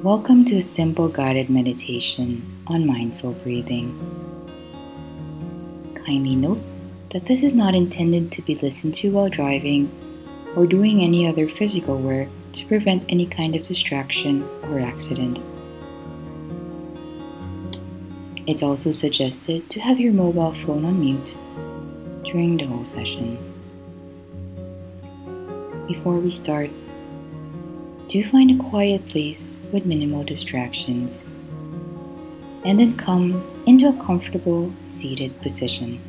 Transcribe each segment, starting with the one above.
Welcome to a simple guided meditation on mindful breathing. Kindly note that this is not intended to be listened to while driving or doing any other physical work to prevent any kind of distraction or accident. It's also suggested to have your mobile phone on mute during the whole session. Before we start, do find a quiet place with minimal distractions, and then come into a comfortable seated position.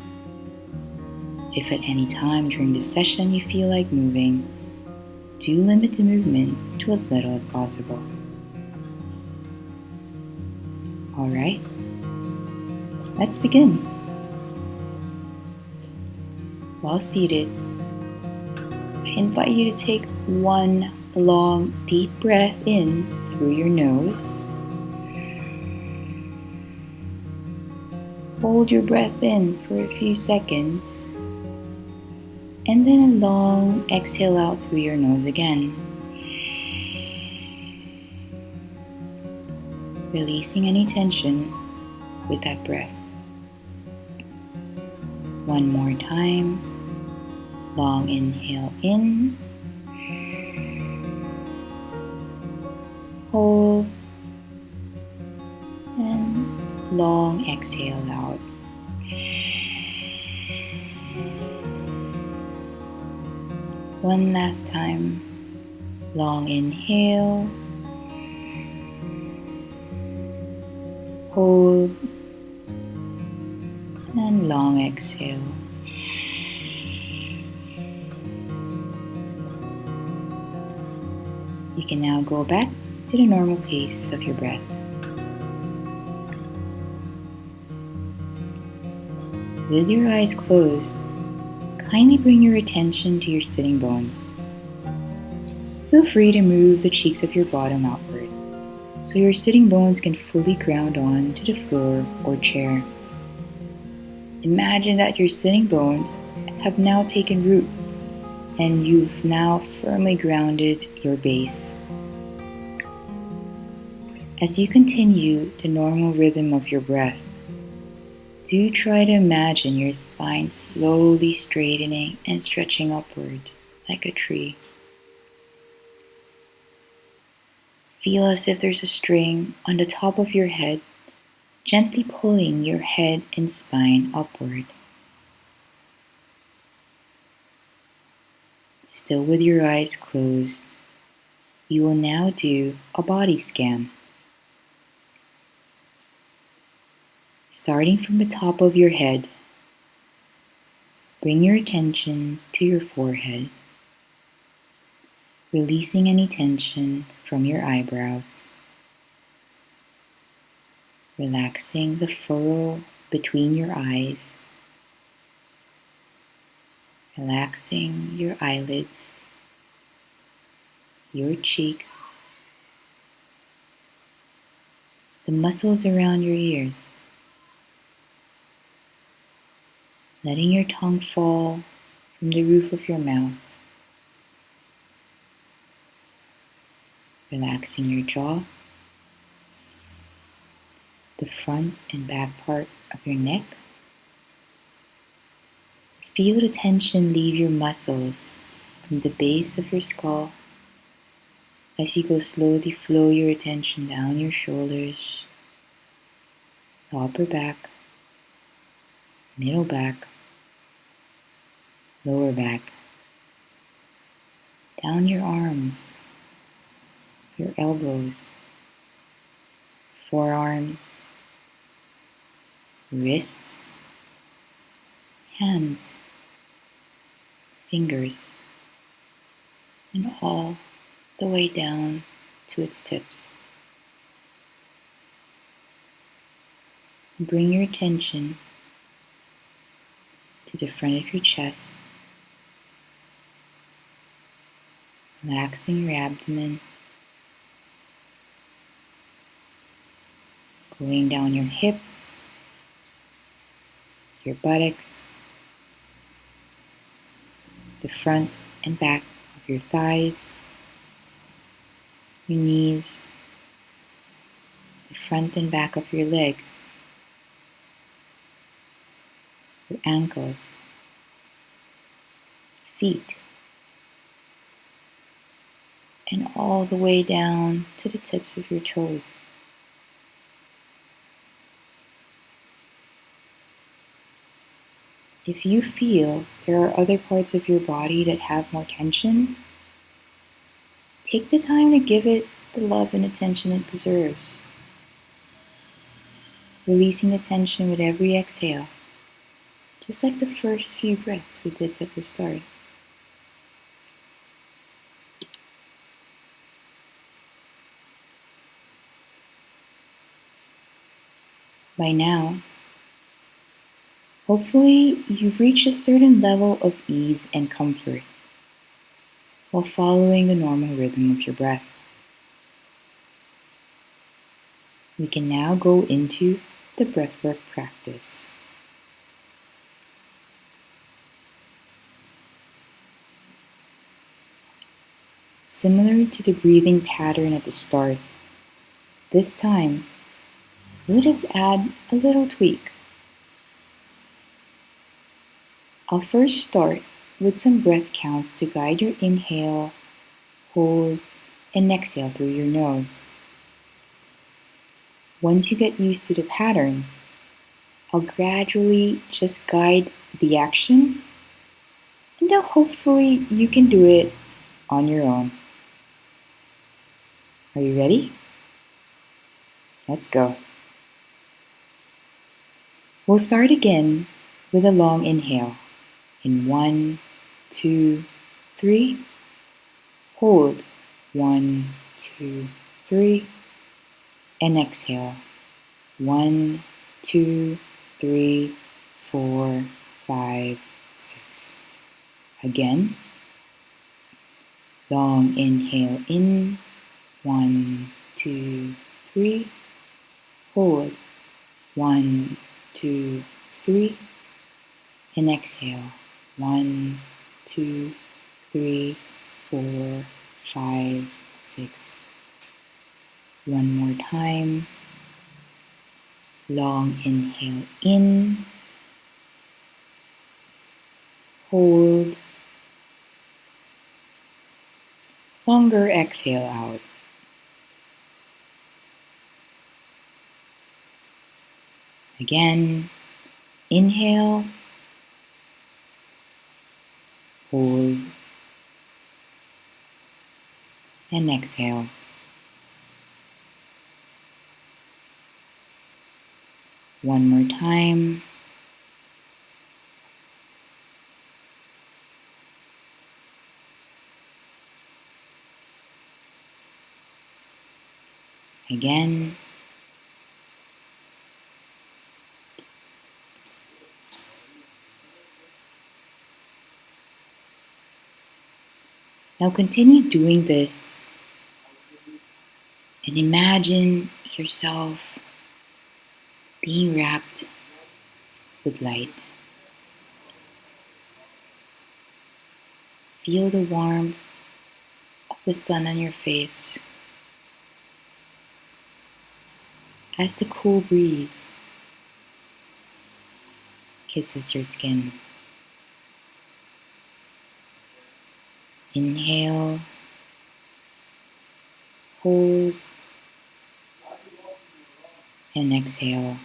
If at any time during the session you feel like moving, do limit the movement to as little as possible. Alright, let's begin. While seated, I invite you to take one long, deep breath in through your nose. Hold your breath in for a few seconds, and then a long exhale out through your nose again. Releasing any tension with that breath. One more time. Long inhale in. Hold. And long exhale out. One last time. Long inhale. Hold. And long exhale. You can now go back to the normal pace of your breath. With your eyes closed, kindly bring your attention to your sitting bones. Feel free to move the cheeks of your bottom outward, so your sitting bones can fully ground on to the floor or chair. Imagine that your sitting bones have now taken root and you've now firmly grounded your base. As you continue the normal rhythm of your breath, do try to imagine your spine slowly straightening and stretching upward like a tree. Feel as if there's a string on the top of your head, gently pulling your head and spine upward. Still with your eyes closed, you will now do a body scan. Starting from the top of your head, bring your attention to your forehead, releasing any tension from your eyebrows, relaxing the furrow between your eyes, relaxing your eyelids, your cheeks, the muscles around your ears, letting your tongue fall from the roof of your mouth, relaxing your jaw, the front and back part of your neck. Feel the tension leave your muscles from the base of your skull as you go slowly flow your attention down your shoulders, the upper back, middle back, lower back, down your arms, your elbows, forearms, wrists, hands, fingers, and all the way down to its tips. Bring your attention to the front of your chest, relaxing your abdomen, going down your hips, your buttocks, the front and back of your thighs, your knees, the front and back of your legs, your ankles, feet, and all the way down to the tips of your toes. If you feel there are other parts of your body that have more tension, take the time to give it the love and attention it deserves, releasing the tension with every exhale, just like the first few breaths we did at the start. By now, hopefully you've reached a certain level of ease and comfort while following the normal rhythm of your breath. We can now go into the breathwork practice. Similar to the breathing pattern at the start, this time we'll just add a little tweak. I'll first start with some breath counts to guide your inhale, hold, and exhale through your nose. Once you get used to the pattern, I'll gradually just guide the action, and then hopefully you can do it on your own. Are you ready? Let's go. We'll start again with a long inhale in 1, 2, 3. Hold 1, 2, 3. And exhale 1, 2, 3, 4, 5, 6. Again, long inhale in 1, 2, 3. Hold 1, 2, 3. And exhale 1, 2, 3, 4, 5, 6. One more time. Long inhale in. Hold. Longer exhale out. Again, inhale. Hold. And exhale. One more time. Again. Now continue doing this and imagine yourself being wrapped with light. Feel the warmth of the sun on your face as the cool breeze kisses your skin. Inhale, hold, and exhale.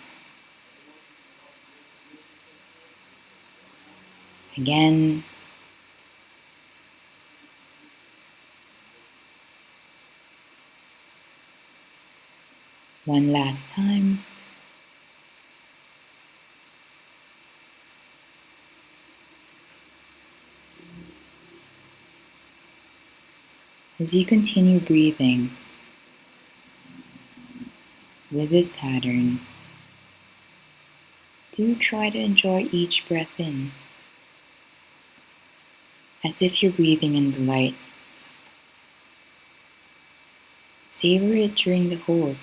Again. One last time. As you continue breathing with this pattern, do try to enjoy each breath in, as if you're breathing in the light. Savor it during the hold,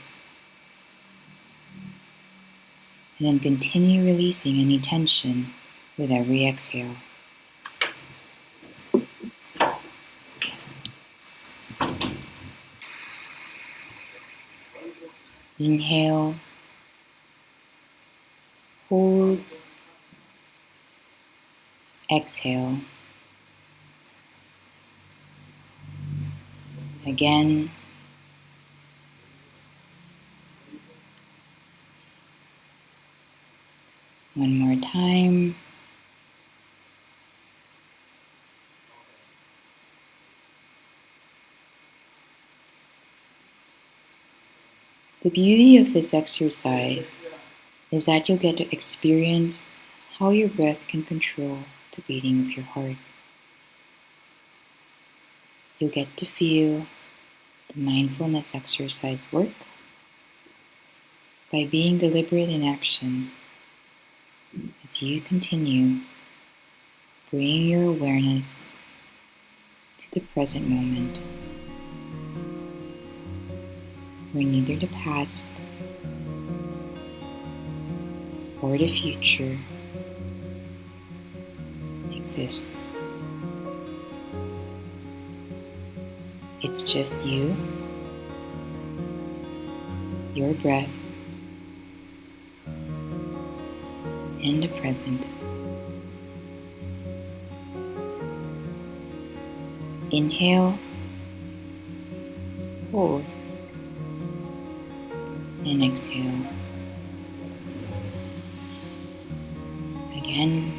and then continue releasing any tension with every exhale. Inhale, hold, exhale. Again. One more time. The beauty of this exercise is that you'll get to experience how your breath can control the beating of your heart. You'll get to feel the mindfulness exercise work by being deliberate in action as you continue bringing your awareness to the present moment, where neither the past or the future exist. It's just you, your breath, and the present. Inhale, hold, and exhale. Again.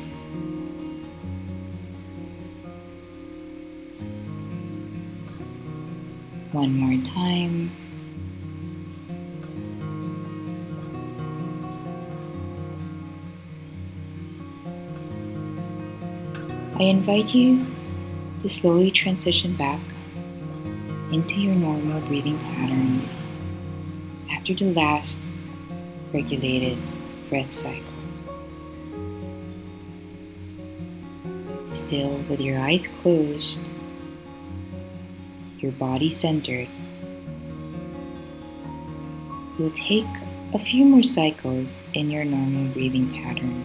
One more time. I invite you to slowly transition back into your normal breathing pattern after the last regulated breath cycle. Still with your eyes closed, your body centered, you'll take a few more cycles in your normal breathing pattern.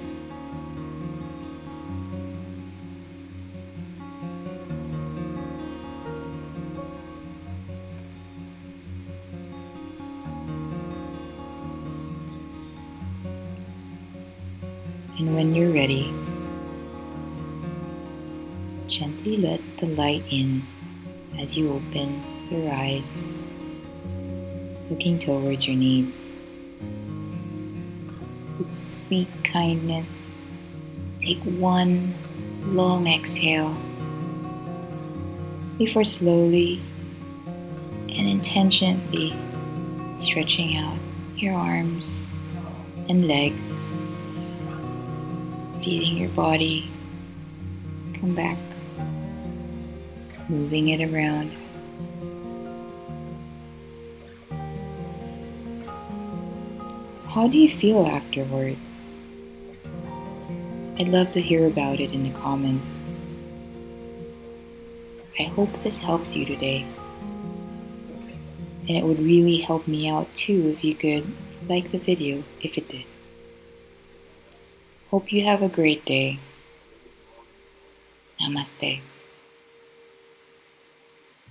And when you're ready, gently let the light in as you open your eyes, looking towards your knees. With sweet kindness, take one long exhale before slowly and intentionally stretching out your arms and legs, feeling your body come back, moving it around. How do you feel afterwards? I'd love to hear about it in the comments. I hope this helps you today. And it would really help me out too if you could like the video if it did. Hope you have a great day. Namaste.